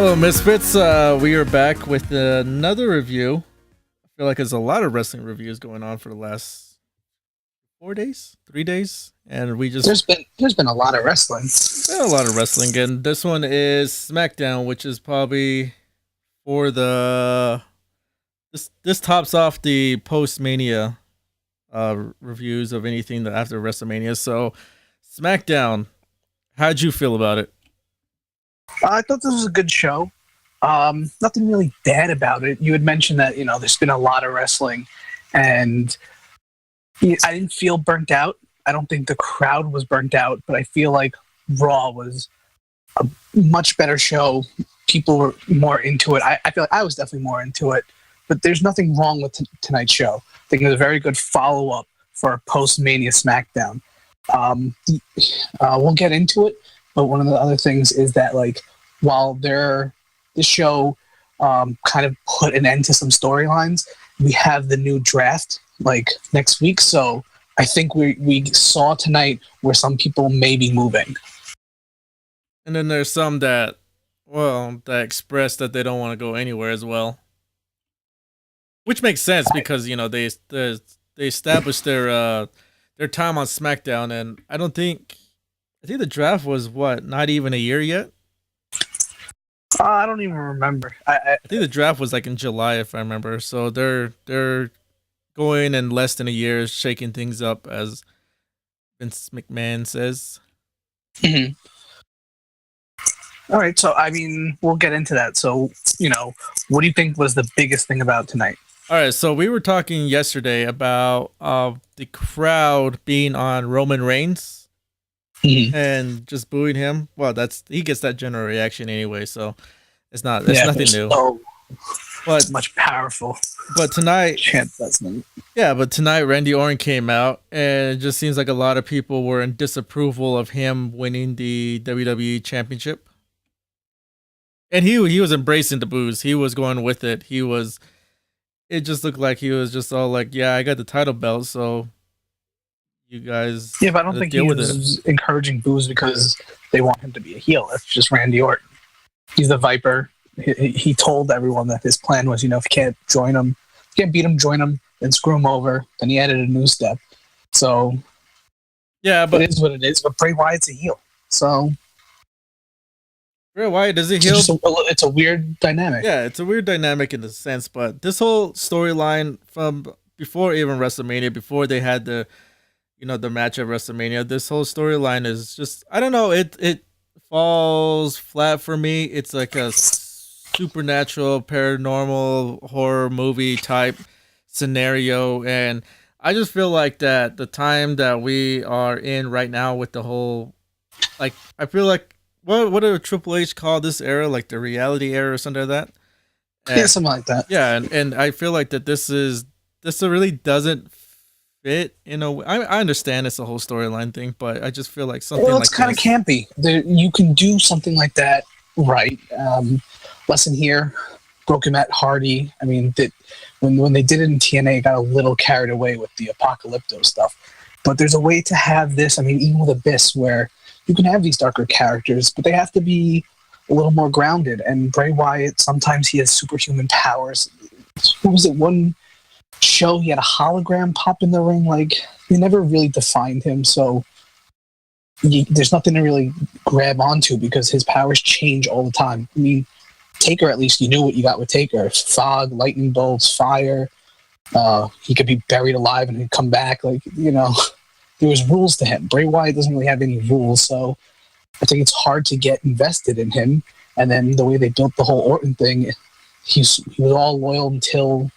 Hello, Misfits. We are back with another review. I feel like there's a lot of wrestling reviews going on for the last 4 days, 3 days, and we just There's been a lot of wrestling. a lot of wrestling. And this one is SmackDown, which is probably for the this tops off the post Mania reviews of anything that after WrestleMania. So, SmackDown, how'd you feel about it? I thought this was a good show. Nothing really bad about it. You had mentioned that there's been a lot of wrestling, and I didn't feel burnt out. I don't think the crowd was burnt out, but I feel like Raw was a much better show. People were more into it. I feel like I was definitely more into it, but there's nothing wrong with tonight's show. I think it was a very good follow up for a post Mania SmackDown. We'll get into it, but one of the other things is that while this show kind of put an end to some storylines, we have the new draft next week. So I think we saw tonight where some people may be moving. And then there's some that express that they don't want to go anywhere as well, which makes sense because they established their time on SmackDown, and I think the draft was not even a year yet. I don't even remember. I think the draft was in July, if I remember. So they're going in less than a year, shaking things up, as Vince McMahon says. Mm-hmm. All right, so we'll get into that. So what do you think was the biggest thing about tonight? All right, so we were talking yesterday about the crowd being on Roman Reigns. Mm-hmm. And just booing him. Well, he gets that general reaction anyway, so it's nothing new. But much powerful. But tonight, Randy Orton came out, and it just seems like a lot of people were in disapproval of him winning the WWE Championship. And he embracing the boos. He was going with it. It just looked like he was just all like, "Yeah, I got the title belt, so." You guys, yeah, but I don't think he was encouraging boos because they want him to be a heel. That's just Randy Orton. He's the Viper. He told everyone that his plan was, if you can't join him, can't beat him, join him, then screw him over. Then he added a new step. So, yeah, but it is what it is. But Bray Wyatt's a heel, so Bray Wyatt does he heel? It's a weird dynamic. Yeah, it's a weird dynamic in the sense, but this whole storyline from before even WrestleMania, before they had the match at WrestleMania, this whole storyline is just, I don't know, it falls flat for me. It's like a supernatural, paranormal horror movie type scenario, and I just feel like that the time that we are in right now with the whole, I feel like, what did Triple H call this era? Like the reality era or something like that? Yeah, something like that. Yeah, and I feel like that this really doesn't fit in a way. I understand it's a whole storyline thing, but I just feel like something it's kind of campy. You can do something like that, right? Lesson here, Broken Matt Hardy. When they did it in TNA, it got a little carried away with the Apocalypto stuff. But there's a way to have this. Even with Abyss, where you can have these darker characters, but they have to be a little more grounded. And Bray Wyatt, sometimes he has superhuman powers. What was it? One show he had a hologram pop in the ring. They never really defined him, so there's nothing to really grab onto because his powers change all the time. Taker, at least you knew what you got with Taker: fog, lightning bolts, fire. He could be buried alive and he'd come back. There was rules to him. Bray Wyatt doesn't really have any rules, so I think it's hard to get invested in him. And then the way they built the whole Orton thing, he was all loyal until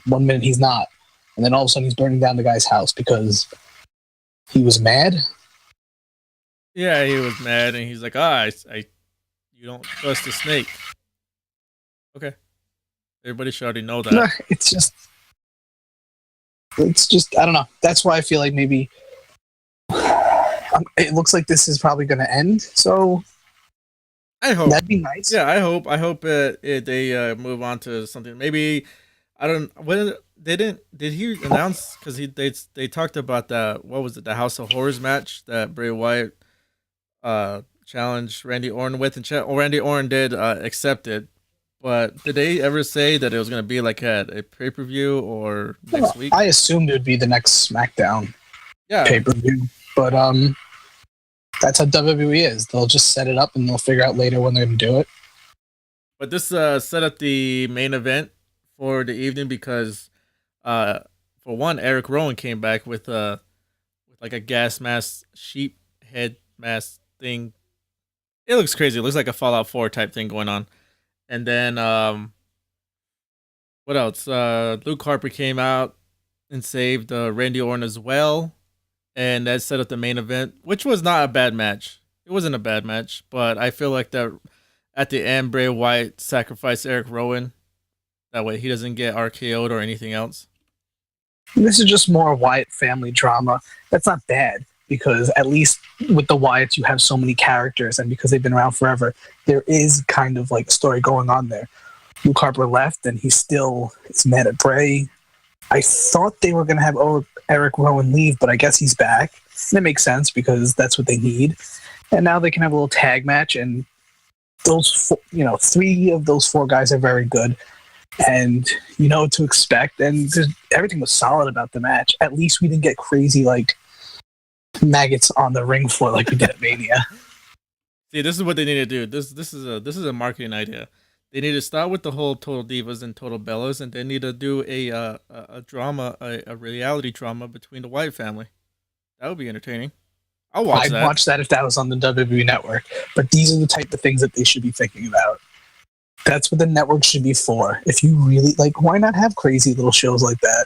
1 minute he's not, and then all of a sudden he's burning down the guy's house because he was mad. Yeah, he was mad, and he's like, you don't trust the snake. Okay, everybody should already know that. No, it's just I don't know. That's why I feel like maybe it looks like this is probably going to end. So I hope that'd be nice. Yeah, I hope they move on to something. Maybe. I don't. When did he announce? Because they talked about that. What was it? The House of Horrors match that Bray Wyatt challenge Randy Orton with, and Randy Orton did accept it. But did they ever say that it was going to be like at a pay per view or next week? I assumed it would be the next SmackDown Yeah, pay per view, but that's how WWE is. They'll just set it up and they'll figure out later when they're going to do it. but this set up the main event for the evening because, for one, Eric Rowan came back with like a gas mask, sheep head mask thing. It looks crazy. It looks like a Fallout 4 type thing going on. And then what else? Luke Harper came out and saved Randy Orton as well, and that set up the main event, which was not a bad match. It wasn't a bad match, but I feel like that at the end, Bray Wyatt sacrificed Eric Rowan. That way, he doesn't get RKO'd or anything else. This is just more Wyatt family drama. That's not bad because at least with the Wyatts, you have so many characters, and because they've been around forever, there is kind of like a story going on there. Luke Harper left, and he still is mad at Bray. I thought they were going to have Eric Rowan leave, but I guess he's back. And it makes sense because that's what they need. And now they can have a little tag match, and those, three of those four guys are very good. And you know what to expect, and everything was solid about the match. At least we didn't get crazy like maggots on the ring floor like we did at Mania. See, this is what they need to do. This is a marketing idea. They need to start with the whole Total Divas and Total Bellas, and they need to do a drama, a reality drama between the Wyatt family. That would be entertaining. I'd watch that if that was on the WWE network. But these are the type of things that they should be thinking about. That's what the network should be for. If you really why not have crazy little shows like that?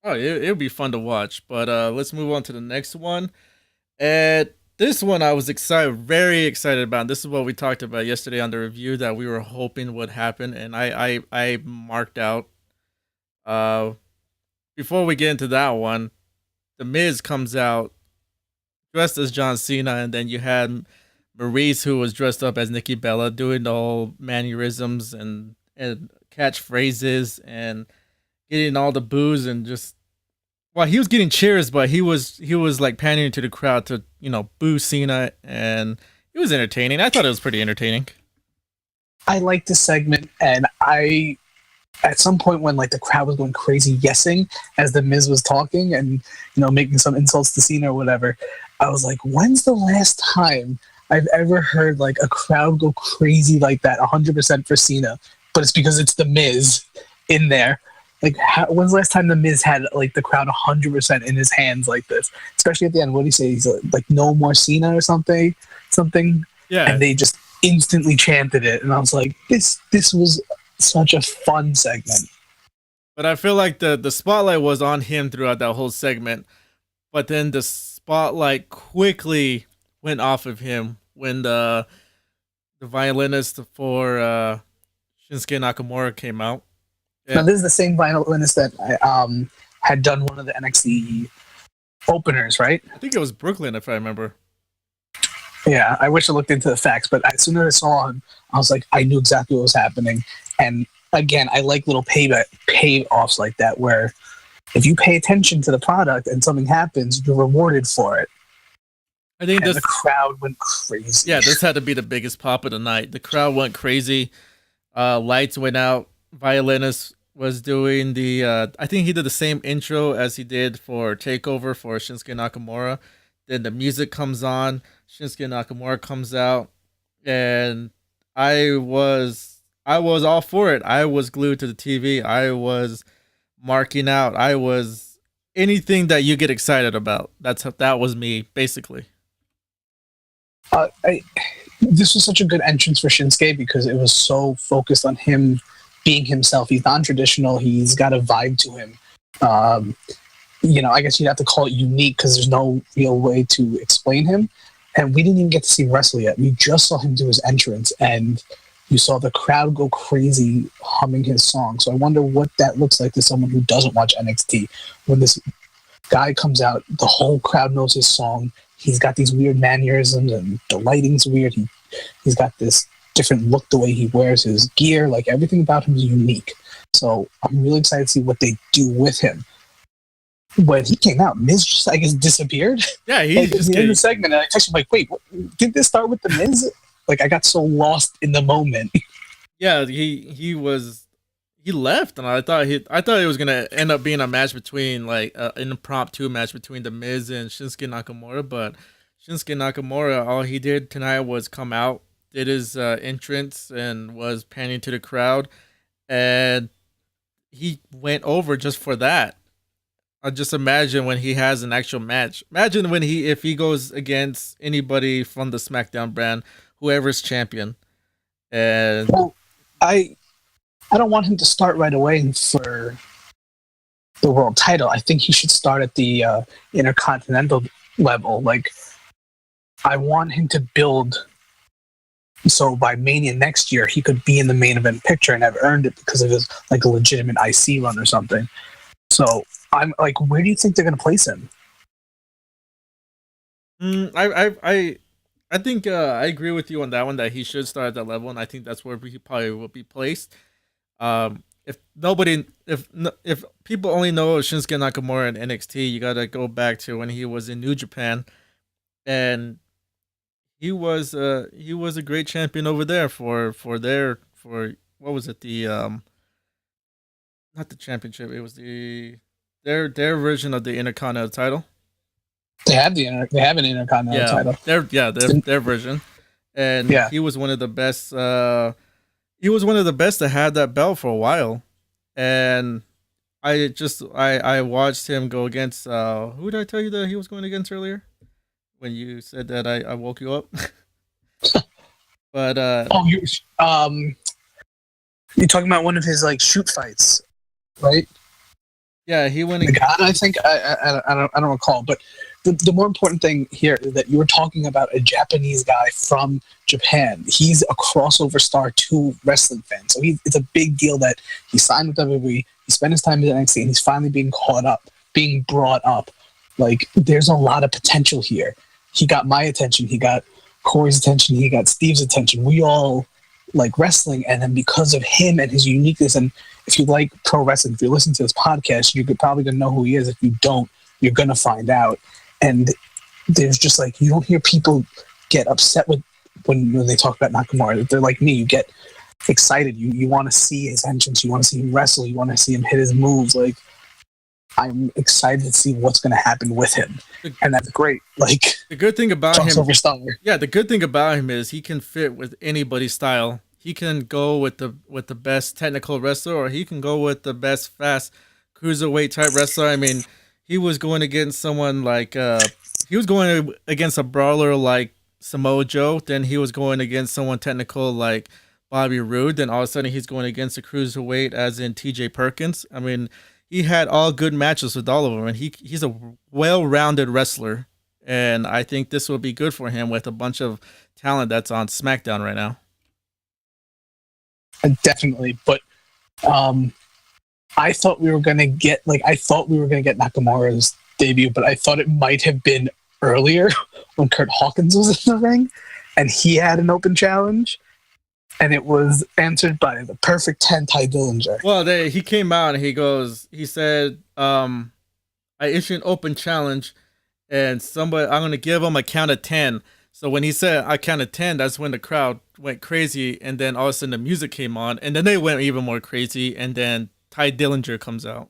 Oh, it would be fun to watch. But let's move on to the next one. And this one I was very excited about. This is what we talked about yesterday on the review that we were hoping would happen, and I marked out. Before we get into that one, The Miz comes out dressed as John Cena, and then you had Maurice, who was dressed up as Nikki Bella, doing the whole mannerisms and catchphrases and getting all the boos and just. Well, he was getting cheers, but he was like pandering to the crowd to boo Cena, and it was entertaining. I thought it was pretty entertaining. I liked this segment, and at some point when the crowd was going crazy yesing as the Miz was talking and making some insults to Cena or whatever, I was like, when's the last time I've ever heard a crowd go crazy like that 100% for Cena? But it's because it's the Miz in there. When's the last time the Miz had the crowd 100% in his hands like this? Especially at the end, what did he say? He's like, no more Cena or something. Yeah. And they just instantly chanted it, and I was like, this was such a fun segment. But I feel like the spotlight was on him throughout that whole segment, but then the spotlight quickly went off of him when the violinist for Shinsuke Nakamura came out. Yeah. Now, this is the same violinist that had done one of the NXT openers, right? I think it was Brooklyn, if I remember. Yeah, I wish I looked into the facts, but as soon as I saw him, I was like, I knew exactly what was happening. And again, I like little payoffs like that, where if you pay attention to the product and something happens, you're rewarded for it. I think the crowd went crazy. Yeah, this had to be the biggest pop of the night. The crowd went crazy. Lights went out. Violinist was doing I think he did the same intro as he did for TakeOver for Shinsuke Nakamura. Then the music comes on. Shinsuke Nakamura comes out, and I was all for it. I was glued to the TV. I was marking out. I was anything that you get excited about. That was me, basically. This was such a good entrance for Shinsuke because it was so focused on him being himself. He's non-traditional. He's got a vibe to him. I guess you'd have to call it unique because there's no real way to explain him. And we didn't even get to see him wrestle yet. We just saw him do his entrance, and you saw the crowd go crazy humming his song. So I wonder what that looks like to someone who doesn't watch NXT. When this guy comes out, the whole crowd knows his song. He's got these weird mannerisms, and the lighting's weird. He's got this different look, the way he wears his gear. Everything about him is unique. So I'm really excited to see what they do with him. when he came out, Miz just, I guess, disappeared. Yeah, Like he's at just the end of getting. the segment, and I texted him like, "Wait, did this start with the Miz?" Like I got so lost in the moment. Yeah, he left, and I thought it was gonna end up being a match between like an impromptu match between the Miz and Shinsuke Nakamura, but Shinsuke Nakamura, all he did tonight was come out, did his entrance, and was panning to the crowd, and he went over just for that. I just imagine when he has an actual match. Imagine when if he goes against anybody from the SmackDown brand, whoever's champion, and Well, I I don't want him to start right away for the world title. I think he should start at the intercontinental level. Like I want him to build so by Mania next year he could be in the main event picture and have earned it because of his like a legitimate IC run or something. So I'm like, where do you think they're gonna place him? I think I agree with you on that one that he should start at that level, and I think that's where he probably will be placed. If people only know Shinsuke Nakamura in NXT, you gotta go back to when he was in New Japan, and he was a great champion over there for what was it, the not the championship, it was their version of the Intercontinental title. They have an intercontinental Yeah, title. their version, and Yeah, he was one of the best. He was one of the best to have that belt for a while, and I watched him go against who did I tell you that he was going against earlier when you said that I woke you up. But oh, you're talking about one of his like shoot fights, right? yeah, he went. The God, I think I don't recall, but the more important thing here is that you were talking about a Japanese guy from Japan. He's a crossover star to wrestling fans, so it's a big deal that he signed with WWE. He spent his time in NXT, and he's finally being brought up. Like there's a lot of potential here. He got my attention. He got Corey's attention. He got Steve's attention. We all like wrestling, and then because of him and his uniqueness, and if you like pro wrestling, if you listen to this podcast, you're probably gonna know who he is. If you don't, you're gonna find out. And there's just like you don't hear people get upset with when they talk about Nakamura. They're like me. You get excited. You want to see his entrance. You want to see him wrestle. You want to see him hit his moves. Like I'm excited to see what's going to happen with him, and that's great. Like the good thing about him, star. yeah, the good thing about him is he can fit with anybody's style. He can go with the best technical wrestler, or he can go with the best fast cruiserweight type wrestler. I mean, he was going against someone like he was going against a brawler like Samoa Joe. Then he was going against someone technical like Bobby Roode. Then all of a sudden he's going against a cruiserweight as in T.J. Perkins. I mean, he had all good matches with all of them, and he's a well-rounded wrestler. And I think this will be good for him with a bunch of talent that's on SmackDown right now. Definitely, but I thought we were gonna get Nakamura's debut, but I thought it might have been earlier when Kurt Hawkins was in the ring and he had an open challenge, and it was answered by the perfect 10 Ty Dillinger. Well, he came out and he said, I issued an open challenge, and I'm gonna give him a count of 10. So when he said I counted 10, that's when the crowd went crazy, and then all of a sudden the music came on, and then they went even more crazy, and then Ty Dillinger comes out.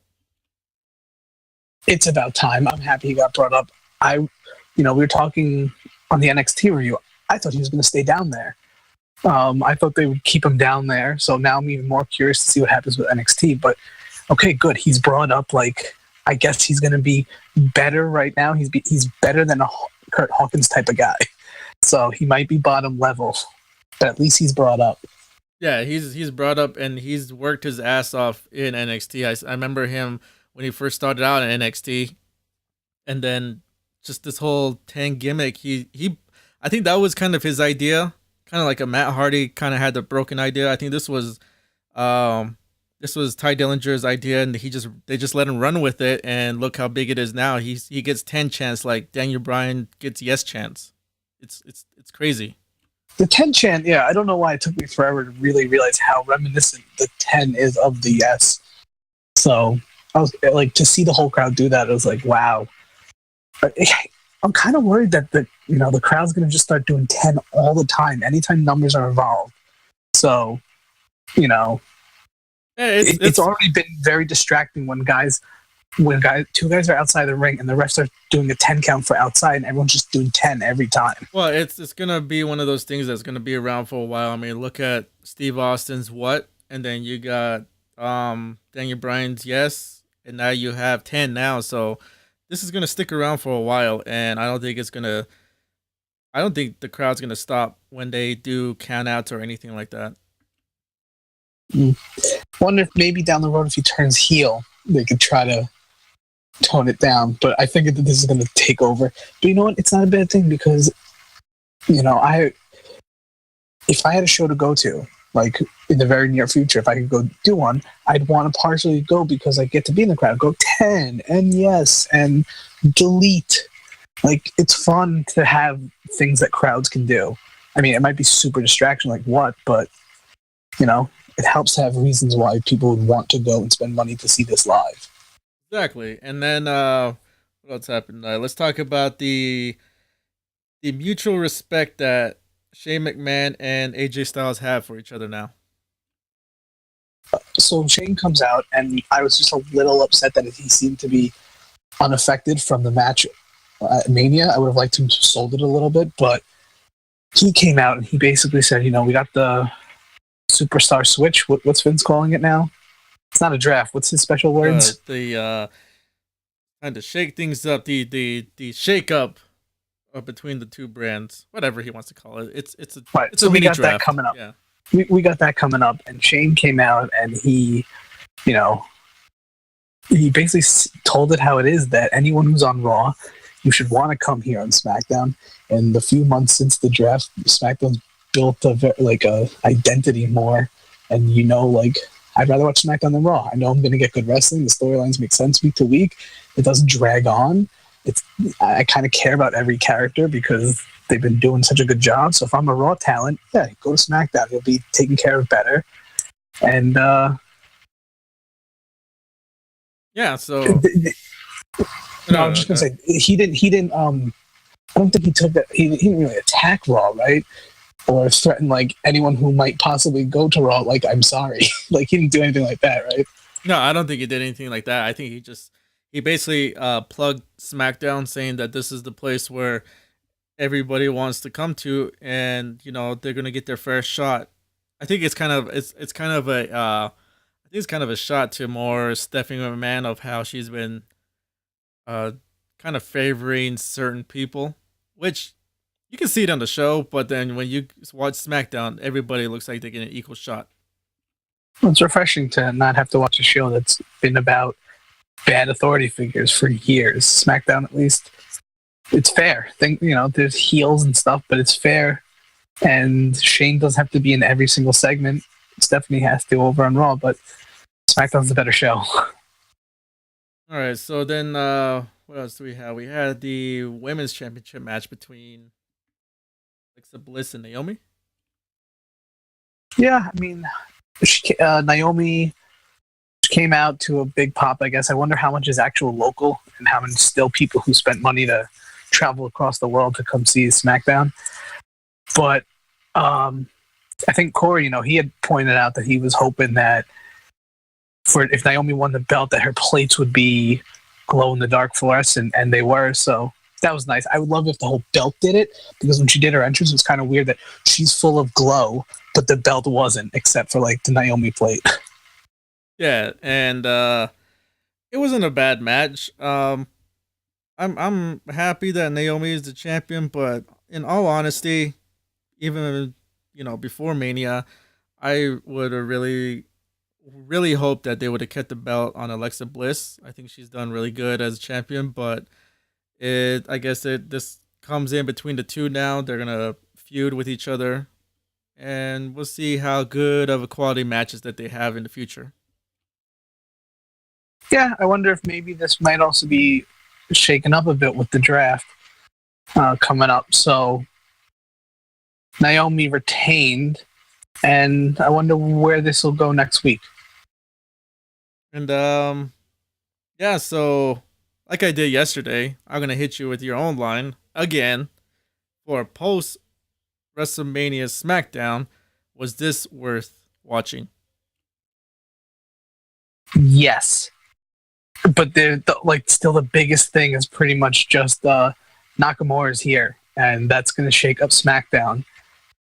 It's about time. I'm happy he got brought up. We were talking on the NXT review. I thought he was going to stay down there. I thought they would keep him down there. So now I'm even more curious to see what happens with NXT. But okay, good. He's brought up. Like I guess he's going to be better right now. He's better than a Kurt Hawkins type of guy. So he might be bottom level, but at least he's brought up. Yeah, he's brought up, and he's worked his ass off in NXT. I remember him when he first started out in NXT, and then just this whole 10 gimmick. I think that was kind of his idea, kind of like a Matt Hardy kind of had the broken idea. I think this was Ty Dillinger's idea, and they just let him run with it, and look how big it is now. He gets 10 chance like Daniel Bryan gets yes chance. It's crazy. The 10 chant, yeah, I don't know why it took me forever to really realize how reminiscent the 10 is of the yes. So I was like, to see the whole crowd do that, I was like, wow. But I'm kind of worried that the crowd's going to just start doing 10 all the time, anytime numbers are involved. So, you know, Yeah, it's already been very distracting when two guys are outside the ring and the refs are doing a 10 count for outside and everyone's just doing 10 every time. well, it's gonna be one of those things that's gonna be around for a while. I mean, look at Steve Austin's what, and then you got Daniel Bryan's yes, and now you have 10 now. So this is gonna stick around for a while, and I don't think the crowd's gonna stop when they do count outs or anything like that. Mm. Wonder if maybe down the road, if he turns heel, they could try to tone it down. But I think that this is going to take over. But you know what? It's not a bad thing because, if I had a show to go to, like in the very near future, if I could go do one, I'd want to partially go because I get to be in the crowd. Go 10 and yes and delete. Like, it's fun to have things that crowds can do. I mean, it might be super distraction, like what, but it helps to have reasons why people would want to go and spend money to see this live. Exactly. And then what else happened? Let's talk about the mutual respect that Shane McMahon and AJ Styles have for each other now. So Shane comes out, and I was just a little upset that he seemed to be unaffected from the match at Mania. I would have liked him to have sold it a little bit, but he came out and he basically said, we got the superstar switch. What's Vince calling it now? It's not a draft. What's his special words? The kind of shake things up, the shake up between the two brands, whatever he wants to call it. It's a right. It's so a mini we got draft. That coming up. Yeah. We got that coming up, and Shane came out and he basically told it how it is, that anyone who's on Raw, you should want to come here on SmackDown. And the few months since the draft, SmackDown's built a identity more, and I'd rather watch SmackDown than Raw. I know I'm going to get good wrestling. The storylines make sense week to week. It doesn't drag on. I kind of care about every character because they've been doing such a good job. So if I'm a Raw talent, yeah, go to SmackDown. You'll be taken care of better. And yeah, so I was just gonna say he didn't. I don't think he took that. He didn't really attack Raw, right? Or threaten like anyone who might possibly go to Raw. Like, I'm sorry, like he didn't do anything like that, right? No, I don't think he did anything like that. I think he basically plugged SmackDown, saying that this is the place where everybody wants to come to, and they're gonna get their fair shot. I think it's kind of a shot to more Stephanie McMahon of how she's been kind of favoring certain people, which you can see it on the show, but then when you watch SmackDown, everybody looks like they get an equal shot. Well, it's refreshing to not have to watch a show that's been about bad authority figures for years. SmackDown, at least, it's fair. There's heels and stuff, but it's fair. And Shane doesn't have to be in every single segment. Stephanie has to over on Raw, but SmackDown's a better show. All right, so then what else do we have? We had the women's championship match between Alexa Bliss and Naomi. Yeah, I mean, Naomi came out to a big pop, I guess. I wonder how much is actual local and how many still people who spent money to travel across the world to come see SmackDown. But I think Corey, he had pointed out that he was hoping that if Naomi won the belt, that her plates would be glow in the dark fluorescent, and they were. So that was nice. I would love if the whole belt did it, because when she did her entrance, it was kind of weird that she's full of glow, but the belt wasn't, except for like the Naomi plate. Yeah, and it wasn't a bad match. I'm happy that Naomi is the champion, but in all honesty, even before Mania, I would have really hoped that they would have kept the belt on Alexa Bliss. I think she's done really good as a champion, but this comes in between the two now. They're gonna feud with each other, and we'll see how good of a quality matches that they have in the future. Yeah, I wonder if maybe this might also be shaken up a bit with the draft coming up. So Naomi retained, and I wonder where this will go next week. And Yeah, so like I did yesterday, I'm gonna hit you with your own line again for post WrestleMania SmackDown. Was this worth watching? Yes, but like still the biggest thing is pretty much just Nakamura is here, and that's going to shake up SmackDown.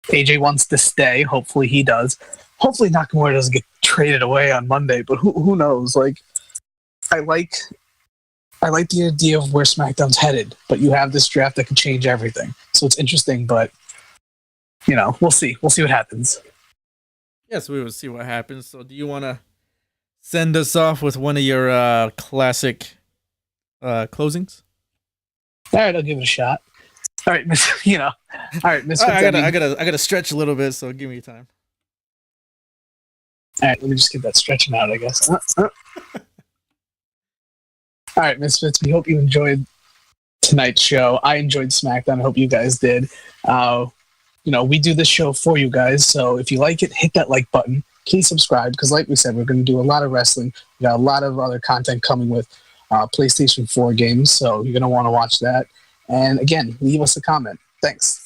AJ wants to stay. Hopefully he does. Hopefully Nakamura doesn't get traded away on Monday, but who knows? Like I like I like the idea of where SmackDown's headed, but you have this draft that could change everything. So it's interesting, but we'll see. We'll see what happens. Yes, we will see what happens. So, do you want to send us off with one of your classic closings? All right, I'll give it a shot. All right, Miss. All right, Miss. I gotta stretch a little bit. So, give me time. All right, let me just get that stretching out, I guess. All right, Misfits, we hope you enjoyed tonight's show. I enjoyed SmackDown. I hope you guys did. We do this show for you guys, so if you like it, hit that like button. Please subscribe, because like we said, we're going to do a lot of wrestling. We got a lot of other content coming with PlayStation 4 games, so you're going to want to watch that. And again, leave us a comment. Thanks.